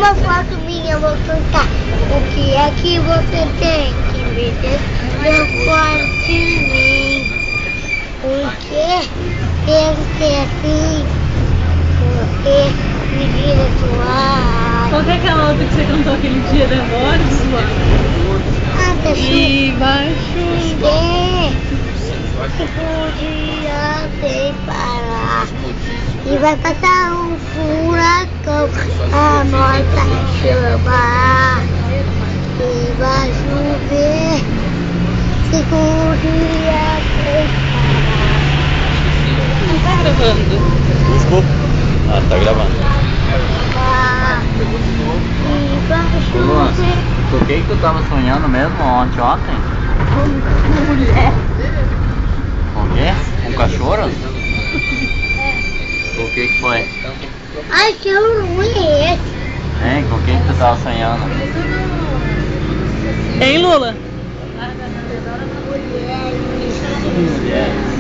uma foto minha, eu vou cantar. O que é que você tem que me dizer? Eu gosto de mim. Por que tem que ser assim? Porque me vira suave. Qual que é aquela outra que você cantou aquele dia da morte, Luana? E vai chover. Podia sem parar. E vai passar um furacão. A nossa chama. E vai chover. Se podia sem parar. Não tá gravando. Desculpa. Ah, tá gravando. E vai Ô, Luan, chover. por que tu tava sonhando mesmo ontem? Uma mulher. Com o quê? Com um cachorro? O que foi? Ai, que ruim é esse? Hein? Com o que tu tava sonhando? Hein, Lula? Mulheres. Mulheres.